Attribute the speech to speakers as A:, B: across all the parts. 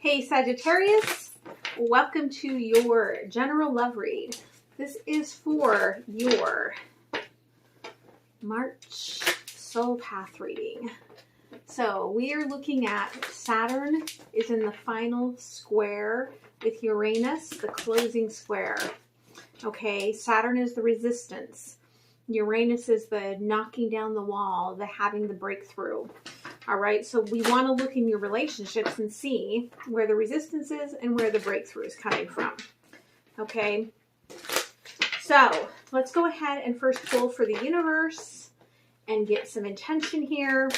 A: Hey Sagittarius, welcome to your general love read. This is for your March soul path reading. So we are looking at Saturn is in the final square with Uranus, the closing square. Okay, Saturn is the resistance. Uranus is the knocking down the wall, the having the breakthrough. All right, so we want to look in your relationships and see where the resistance is and where the breakthrough is coming from. Okay, so let's go ahead and first pull for the universe and get some intention here.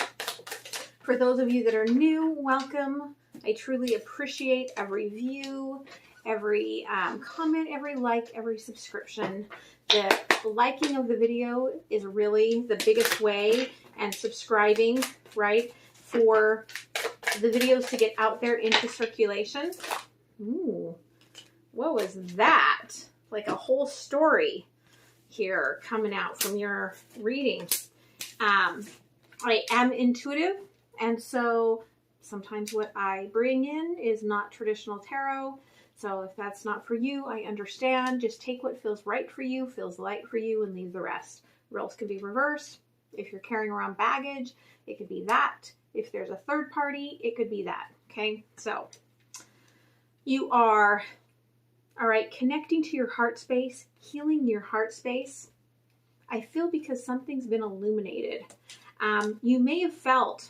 A: For those of you that are new, welcome. I truly appreciate every view, every comment, every like, every subscription. The liking of the video is really the biggest way, and subscribing, right, for the videos to get out there into circulation. Ooh, what was that? Like a whole story here coming out from your reading. I am intuitive, and so sometimes what I bring in is not traditional tarot. So if that's not for you, I understand. Just take what feels right for you, feels light for you, and leave the rest. Roles can be reversed. If you're carrying around baggage, it could be that. If there's a third party, it could be that. Okay, so you are, all right, connecting to your heart space, healing your heart space. I feel because something's been illuminated. You may have felt,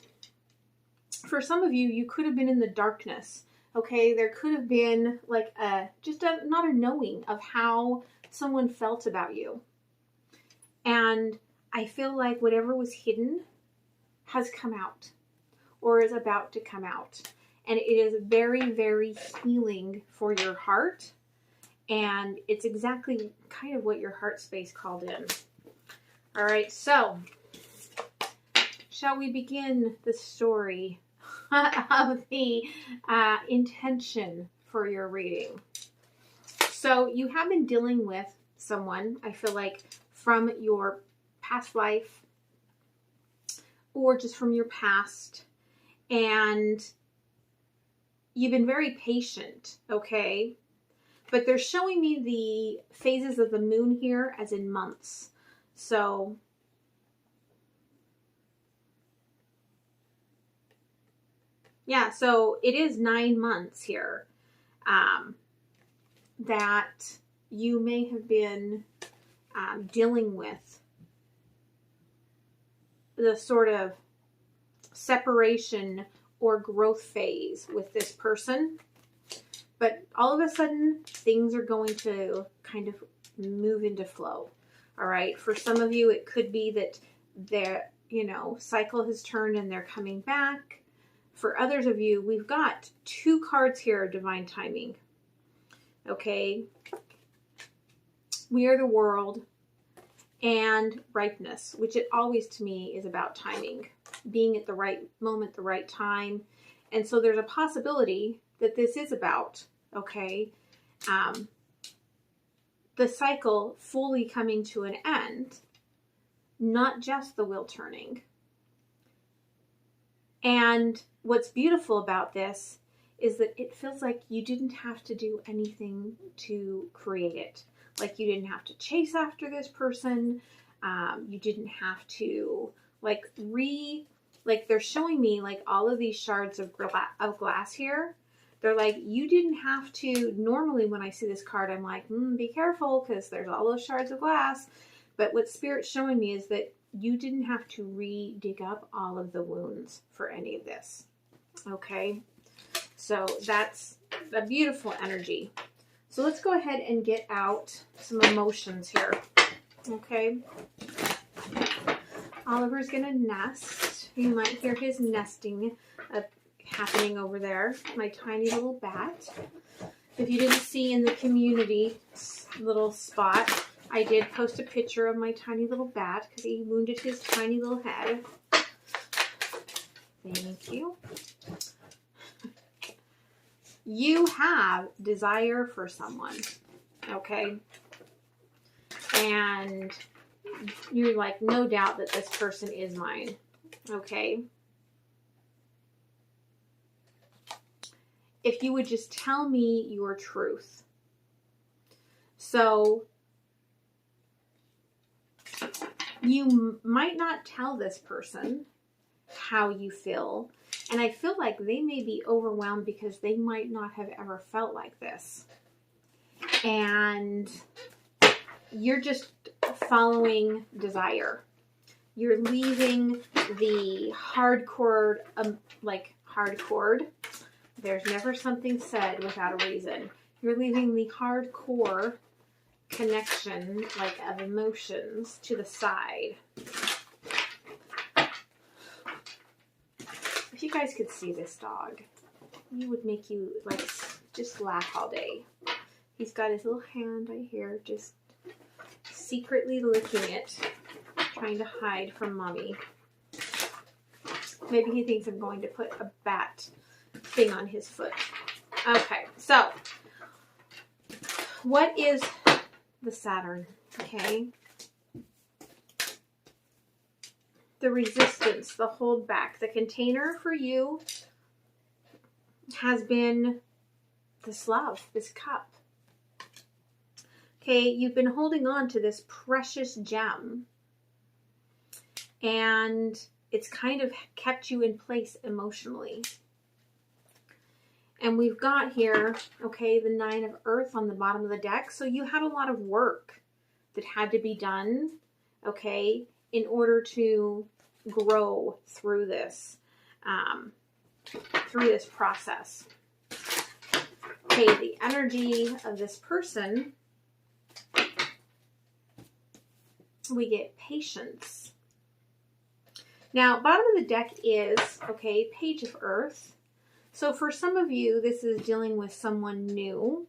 A: for some of you, you could have been in the darkness. Okay, there could have been like not a knowing of how someone felt about you. And I feel like whatever was hidden has come out or is about to come out. And it is very, very healing for your heart. And it's exactly kind of what your heart space called in. All right, so shall we begin the story of the intention for your reading? So you have been dealing with someone, I feel like, from your past life or just from your past, and you've been very patient, okay? But they're showing me the phases of the moon here as in months. So yeah, so it is 9 months here that you may have been dealing with the sort of separation or growth phase with this person. But all of a sudden, things are going to kind of move into flow. All right, for some of you, it could be that their, cycle has turned and they're coming back. For others of you, we've got 2 cards here of divine timing. Okay. We are the world and ripeness, which it always to me is about timing, being at the right moment, the right time. And so there's a possibility that this is about, okay, the cycle fully coming to an end, not just the wheel turning. And what's beautiful about this is that it feels like you didn't have to do anything to create it. Like you didn't have to chase after this person. You didn't have to they're showing me like all of these shards of glass here. They're like, you didn't have to, normally when I see this card, I'm like, be careful because there's all those shards of glass. But what Spirit's showing me is that you didn't have to dig up all of the wounds for any of this. Okay, so that's a beautiful energy. So let's go ahead and get out some emotions here. Okay, Oliver's gonna nest. You might hear his nesting happening over there. My tiny little bat. If you didn't see in the community little spot, I did post a picture of my tiny little bat because he wounded his tiny little head. Thank you. You have desire for someone, okay? And you're like, no doubt that this person is mine, okay? if you would just tell me your truth. So you might not tell this person how you feel. And I feel like they may be overwhelmed because they might not have ever felt like this. And you're just following desire. You're leaving the hardcore, hardcore. There's never something said without a reason. You're leaving the hardcore connection, like, of emotions to the side. If you guys could see this dog, he would make you, like, just laugh all day. He's got his little hand right here, just secretly licking it, trying to hide from mommy. Maybe he thinks I'm going to put a bat thing on his foot. Okay, so what is the Saturn? Okay. The resistance, the hold back. The container for you has been this love, this cup. Okay, you've been holding on to this precious gem, and it's kind of kept you in place emotionally. And we've got here, okay, the 9 of Earth on the bottom of the deck. So you had a lot of work that had to be done, okay, in order to grow through this process. Okay, the energy of this person, we get patience. Now, bottom of the deck is, okay, Page of Earth. So for some of you, this is dealing with someone new.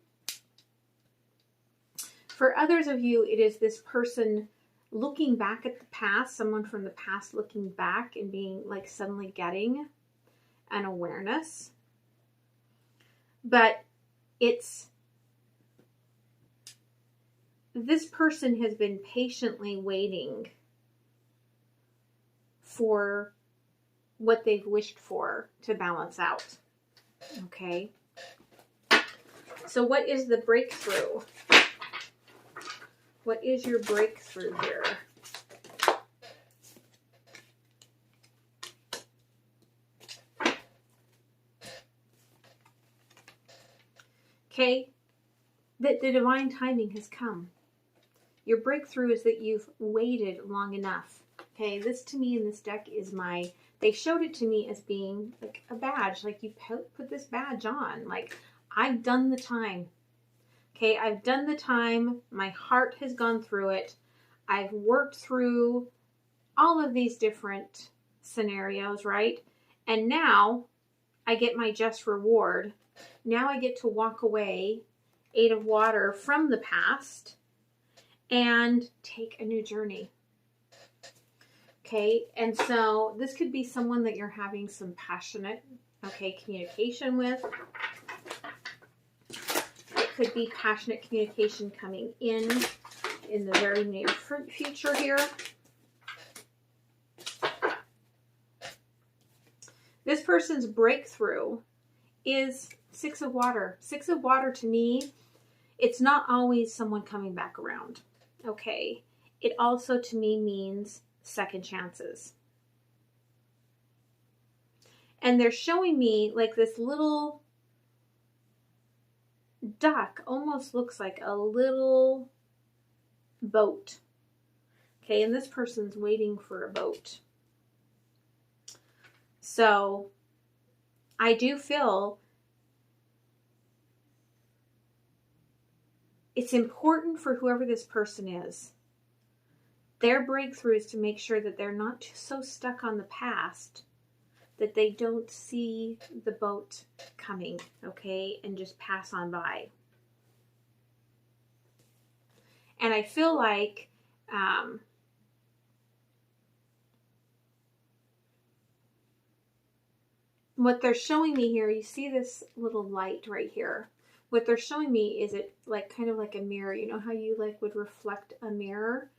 A: For others of you, it is this person looking back at the past, someone from the past looking back and being like suddenly getting an awareness. But it's, this person has been patiently waiting for what they've wished for to balance out. Okay. So what is the breakthrough? What is your breakthrough here? Okay. That the divine timing has come. Your breakthrough is that you've waited long enough. Okay. This to me in this deck is they showed it to me as being like a badge. Like you put this badge on. Like, I've done the time. Okay, I've done the time. My heart has gone through it. I've worked through all of these different scenarios, right? And now I get my just reward. Now I get to walk away, 8 of Water, from the past and take a new journey. Okay, and so this could be someone that you're having some passionate, communication with. It could be passionate communication coming in the very near future here. This person's breakthrough is 6 of Water. 6 of Water to me, it's not always someone coming back around. Okay, it also to me means second chances. And they're showing me like this little duck, almost looks like a little boat. Okay, and this person's waiting for a boat. So I do feel it's important for whoever this person is. Their breakthrough is to make sure that they're not so stuck on the past that they don't see the boat coming, okay, and just pass on by. And I feel like what they're showing me here, you see this little light right here. What they're showing me is it like kind of like a mirror. You know how you like would reflect a mirror?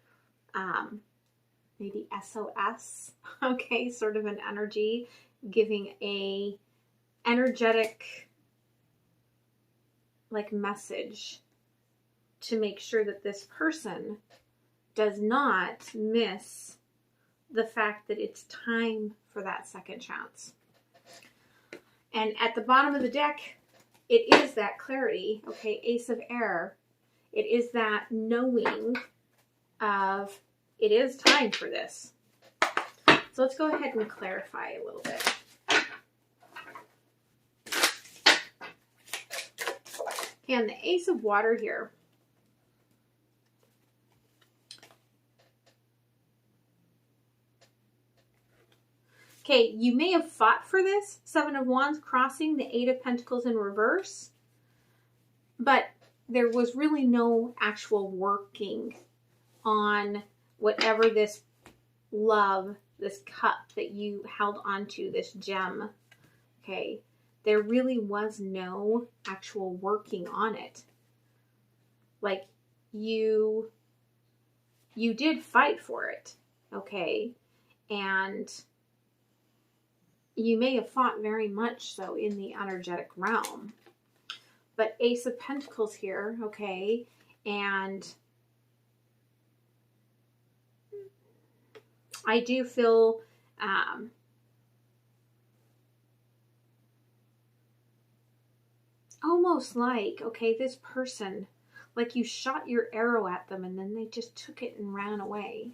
A: Maybe SOS, okay, sort of an energy, giving a energetic like message to make sure that this person does not miss the fact that it's time for that second chance. And at the bottom of the deck, it is that clarity, okay, Ace of Air. It is that knowing of it is time for this. So let's go ahead and clarify a little bit. Okay, and the Ace of Water here. Okay, you may have fought for this, Seven of Wands crossing, the Eight of Pentacles in reverse, but there was really no actual working on whatever this love, this cup that you held onto, this gem, okay? There really was no actual working on it. Like, you did fight for it, okay? And you may have fought very much so in the energetic realm. But Ace of Pentacles here, okay? And I do feel almost like, okay, this person, like you shot your arrow at them and then they just took it and ran away.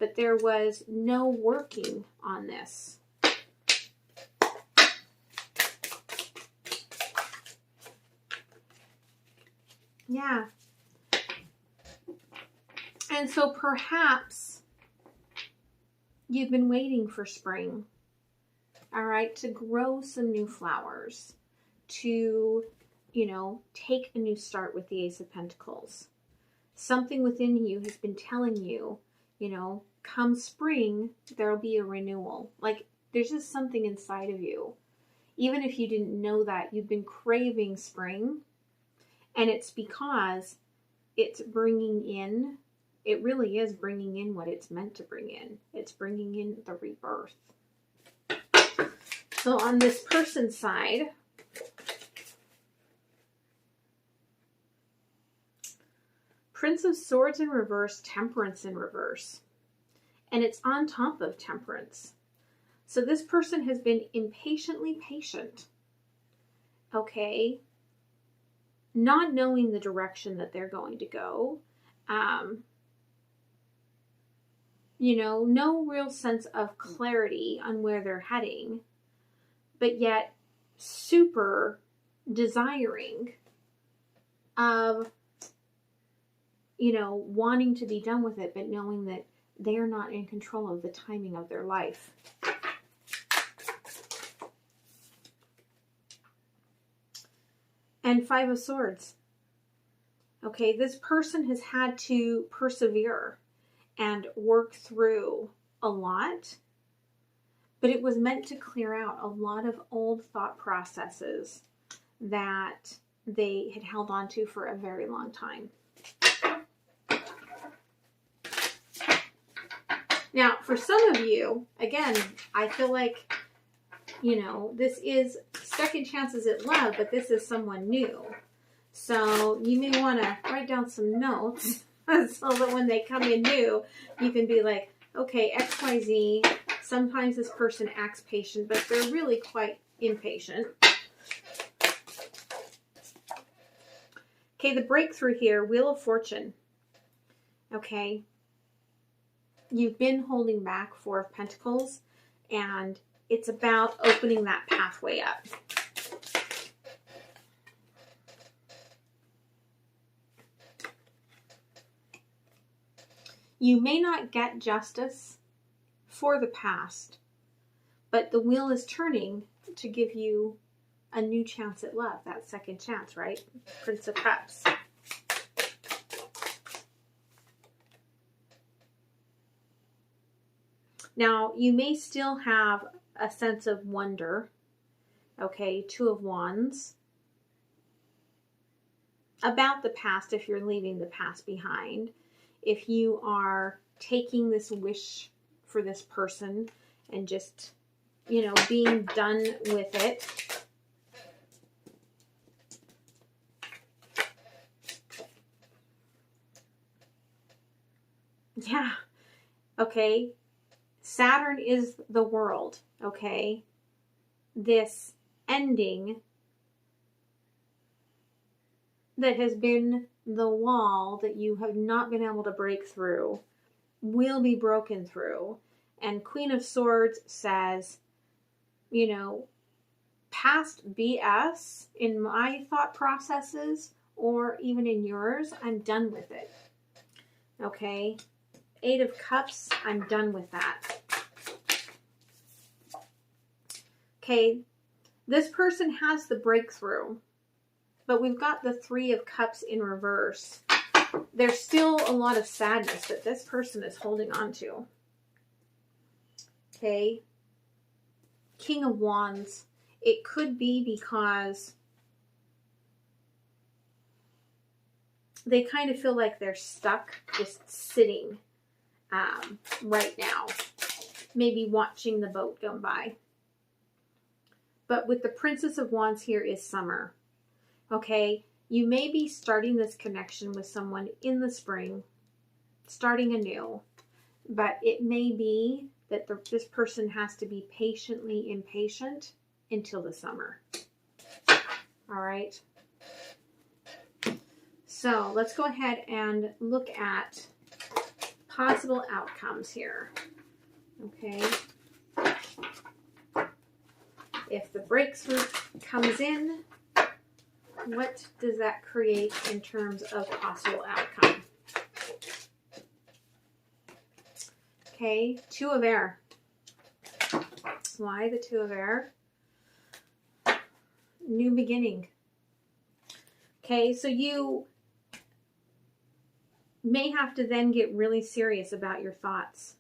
A: But there was no working on this. Yeah. And so perhaps you've been waiting for spring, all right, to grow some new flowers, to, you know, take a new start with the Ace of Pentacles. Something within you has been telling you, you know, come spring, there'll be a renewal. Like, there's just something inside of you. Even if you didn't know that, you've been craving spring. And it's because it's bringing in, it really is bringing in what it's meant to bring in. It's bringing in the rebirth. So on this person's side, Prince of Swords in reverse, Temperance in reverse. And it's on top of Temperance. So this person has been impatiently patient. Okay? Not knowing the direction that they're going to go. You know, no real sense of clarity on where they're heading. But yet super desiring of, you know, wanting to be done with it, but knowing that they're not in control of the timing of their life. And Five of Swords. Okay, this person has had to persevere and work through a lot, but it was meant to clear out a lot of old thought processes that they had held on to for a very long time. Now, for some of you, again, I feel like, you know, this is second chances at love, but this is someone new. So you may want to write down some notes so that when they come in new, you can be like, okay, XYZ, sometimes this person acts patient, but they're really quite impatient. Okay, the breakthrough here, Wheel of Fortune. Okay. You've been holding back, Four of Pentacles, and it's about opening that pathway up. You may not get justice for the past, but the wheel is turning to give you a new chance at love, that second chance, right? Prince of Cups. Now, you may still have a sense of wonder, okay, Two of Wands, about the past if you're leaving the past behind. If you are taking this wish for this person and just, you know, being done with it. Yeah. Okay. Saturn is the world. Okay. This ending that has been the wall that you have not been able to break through will be broken through. And Queen of Swords says, you know, past BS in my thought processes or even in yours, I'm done with it. Okay. 8 of Cups, I'm done with that. Okay. This person has the breakthrough, but we've got the 3 of Cups in reverse. There's still a lot of sadness that this person is holding on to. Okay. King of Wands. It could be because they kind of feel like they're stuck just sitting right now. Maybe watching the boat go by. But with the Princess of Wands here is Summer. Okay. You may be starting this connection with someone in the spring, starting anew, but it may be that this person has to be patiently impatient until the summer. All right. So let's go ahead and look at possible outcomes here. Okay. If the breakthrough comes in, what does that create in terms of possible outcome? Okay, 2 of Air. Why the 2 of Air? New beginning. Okay, so you may have to then get really serious about your thoughts.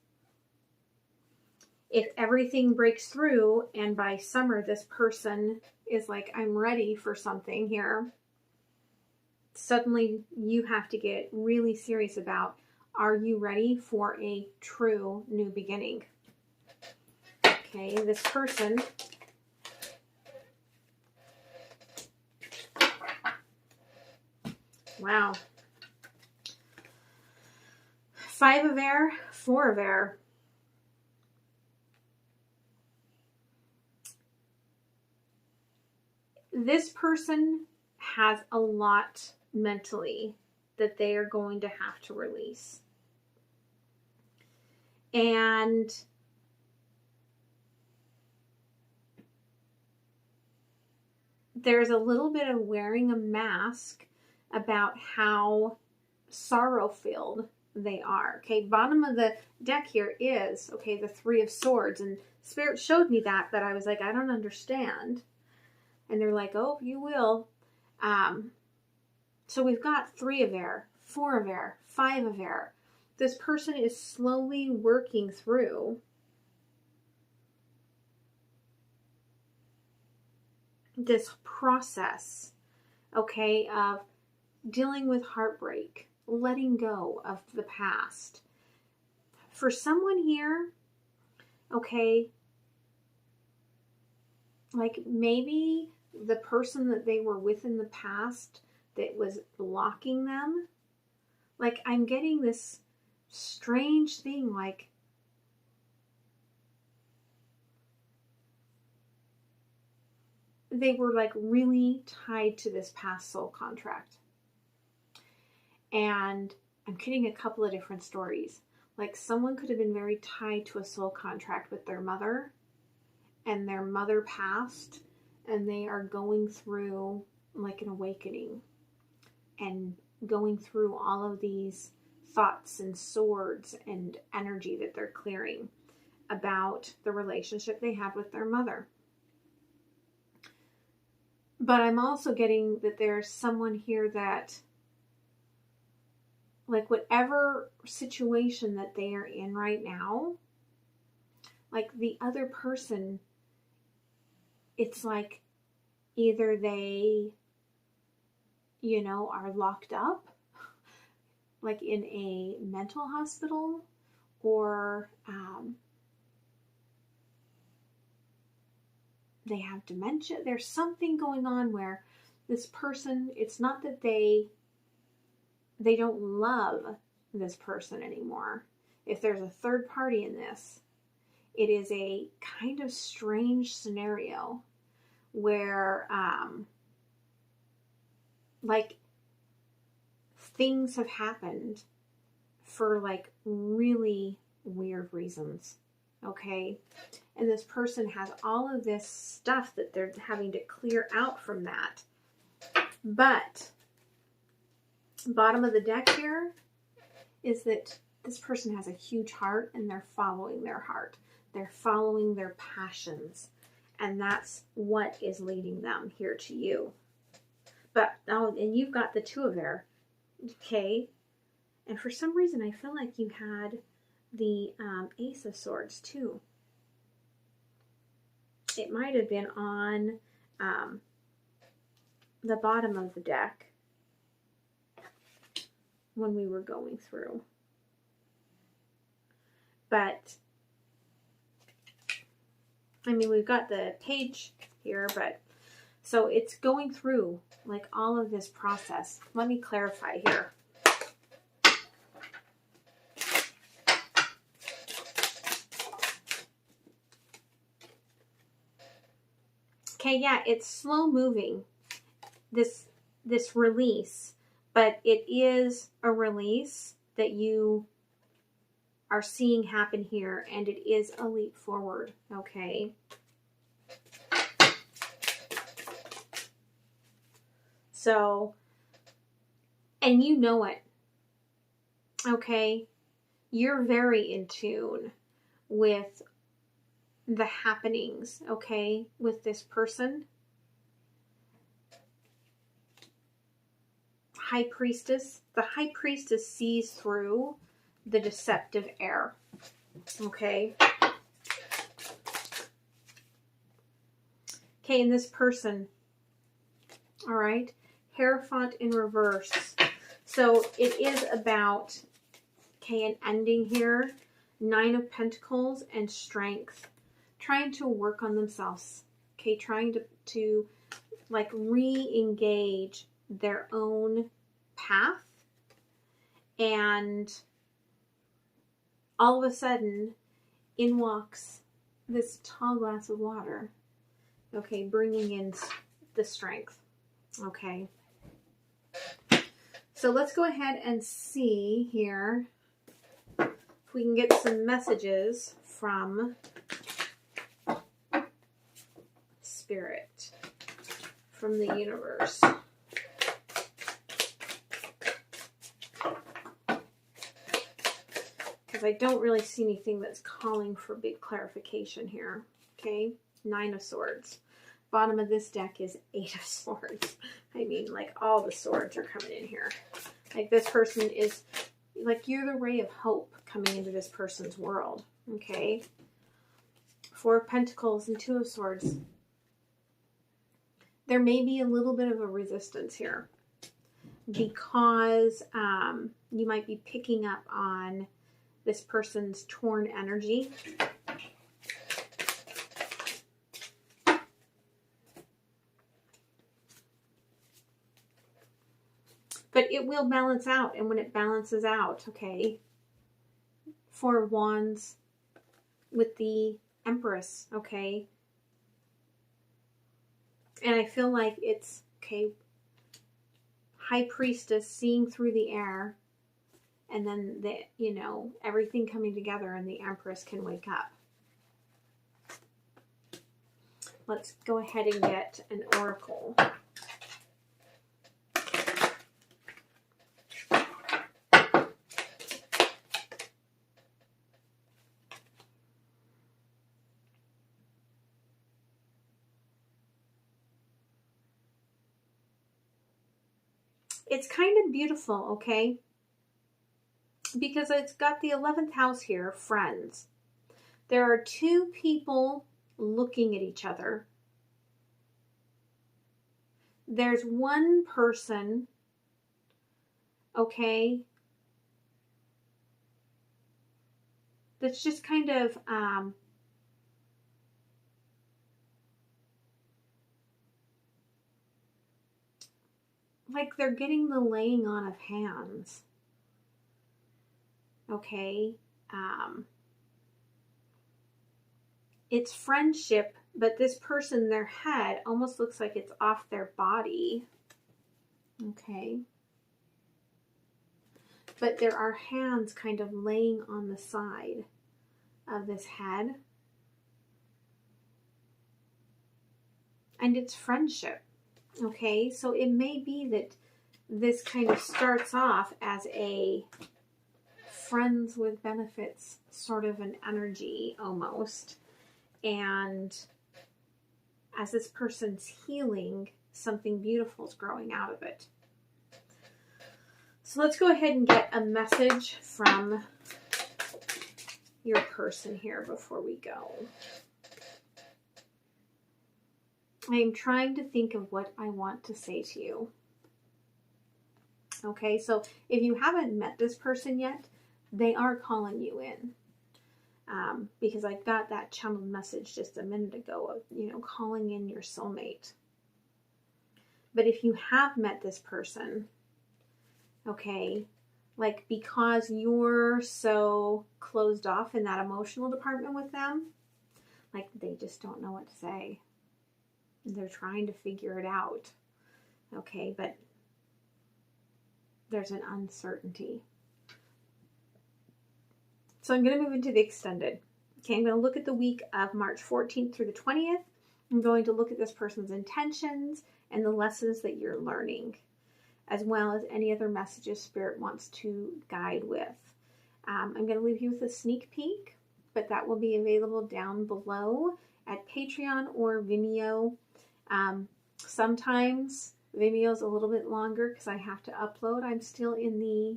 A: If everything breaks through and by summer this person is like, I'm ready for something here, suddenly you have to get really serious about, are you ready for a true new beginning? Okay, this person wow. 5 of Air, 4 of Air. This person has a lot mentally that they are going to have to release. And there's a little bit of wearing a mask about how sorrow-filled they are. Okay, bottom of the deck here is, okay, the 3 of Swords. And Spirit showed me that, but I was like, I don't understand. And they're like, oh, you will. So we've got 3 of Air, 4 of Air, 5 of Air. This person is slowly working through this process, okay, of dealing with heartbreak, letting go of the past. For someone here, okay, like maybe the person that they were with in the past that was blocking them, like I'm getting this strange thing, like they were like really tied to this past soul contract. And I'm getting a couple of different stories. Like someone could have been very tied to a soul contract with their mother, and their mother passed, and they are going through like an awakening and going through all of these thoughts and swords and energy that they're clearing about the relationship they have with their mother. But I'm also getting that there's someone here that, like, whatever situation that they are in right now, like the other person, it's like either they, you know, are locked up, like in a mental hospital, or they have dementia. There's something going on where this person, it's not that they don't love this person anymore. if there's a third party in this, it is a kind of strange scenario where, like, things have happened for, like, really weird reasons, okay? And this person has all of this stuff that they're having to clear out from that. But bottom of the deck here is that this person has a huge heart and they're following their heart. They're following their passions. And that's what is leading them here to you. But, oh, and you've got the two of there. Okay. And for some reason, I feel like you had the Ace of Swords too. It might have been on the bottom of the deck when we were going through. But, I mean, we've got the page here, but, so it's going through, like, all of this process. Let me clarify here. Okay, yeah, it's slow moving, this release, but it is a release that you are seeing happen here, and it is a leap forward, okay? So, and you know it, okay? You're very in tune with the happenings, okay, with this person. High Priestess. The High Priestess sees through the deceptive air, okay? Okay, and this person, all right, Hierophant in reverse. So it is about, okay, an ending here. 9 of Pentacles and Strength. Trying to work on themselves, okay, trying to like re-engage their own path, and all of a sudden in walks this tall glass of water, okay, bringing in the strength, okay. So let's go ahead and see here if we can get some messages from Spirit, from the universe. Because I don't really see anything that's calling for big clarification here. Okay, 9 of Swords. Bottom of this deck is 8 of Swords. I mean, like, all the swords are coming in here. Like, this person is, like, you're the ray of hope coming into this person's world. Okay. 4 of Pentacles and 2 of Swords. There may be a little bit of a resistance here because you might be picking up on this person's torn energy. But it will balance out, and when it balances out, okay, 4 of Wands with the Empress, okay. And I feel like it's, okay, High Priestess seeing through the air, and then the, you know, everything coming together, and the Empress can wake up. Let's go ahead and get an oracle. It's kind of beautiful, okay? Because it's got the 11th house here, friends. There are 2 people looking at each other. There's one person, okay, that's just kind of like they're getting the laying on of hands. Okay. it's friendship, but this person, their head almost looks like it's off their body. Okay. But there are hands kind of laying on the side of this head. And it's friendship. Okay, so it may be that this kind of starts off as a friends with benefits sort of an energy almost. And as this person's healing, something beautiful is growing out of it. So let's go ahead and get a message from your person here before we go. I am trying to think of what I want to say to you. Okay, so if you haven't met this person yet, they are calling you in. Because I got that channeled message just a minute ago of, calling in your soulmate. But if you have met this person, okay, like because you're so closed off in that emotional department with them, like they just don't know what to say. They're trying to figure it out. Okay, but there's an uncertainty. So I'm going to move into the extended. Okay, I'm going to look at the week of March 14th through the 20th. I'm going to look at this person's intentions and the lessons that you're learning, as well as any other messages Spirit wants to guide with. I'm going to leave you with a sneak peek, but that will be available down below at Patreon or Vimeo. Sometimes Vimeo is a little bit longer because I have to upload. I'm still in the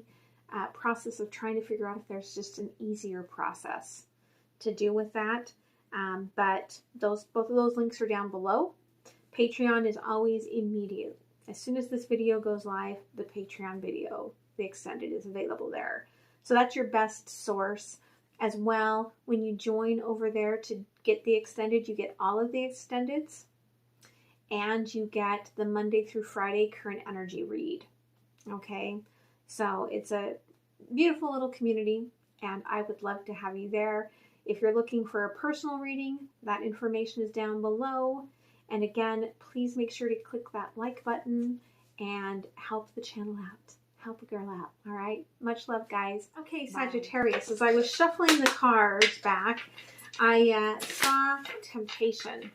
A: process of trying to figure out if there's just an easier process to do with that. But both of those links are down below. Patreon is always immediate. As soon as this video goes live, the Patreon video, the extended, is available there. So that's your best source. As well, when you join over there to get the extended, you get all of the extendeds. And you get the Monday through Friday current energy read. Okay, so it's a beautiful little community, and I would love to have you there. If you're looking for a personal reading, that information is down below. And again, please make sure to click that like button and help the channel out. Help a girl out, all right? Much love, guys. Okay, Sagittarius, as I was shuffling the cards back, I saw temptation.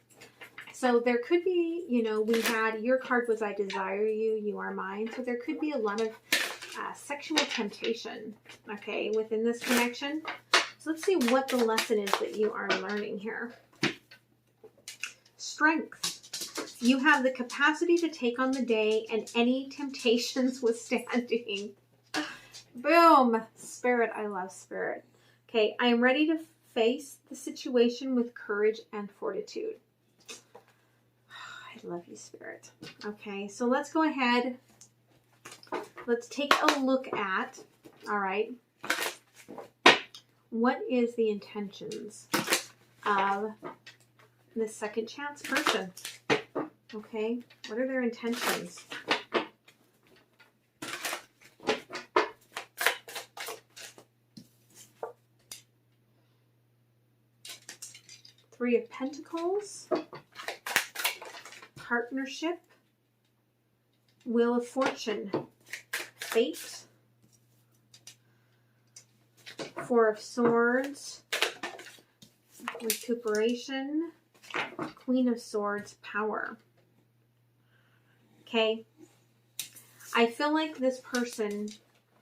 A: So there could be, we had, your card was I desire you, you are mine. So there could be a lot of sexual temptation, okay, within this connection. So let's see what the lesson is that you are learning here. Strength. You have the capacity to take on the day and any temptations withstanding. Boom. Spirit, I love Spirit. Okay, I am ready to face the situation with courage and fortitude. I love you, Spirit. Okay, so let's go ahead. Let's take a look at, all right, what is the intentions of this second chance person? Okay, what are their intentions? Three of Pentacles, partnership, Wheel of Fortune, fate, Four of Swords, recuperation, Queen of Swords, power. Okay, I feel like this person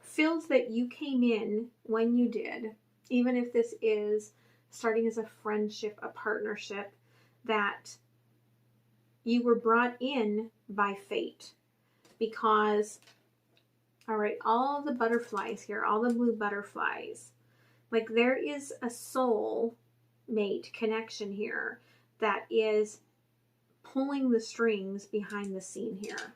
A: feels that you came in when you did, even if this is starting as a friendship, a partnership, that you were brought in by fate. Because, all right, all the butterflies here, all the blue butterflies, like there is a soul mate connection here that is pulling the strings behind the scene here.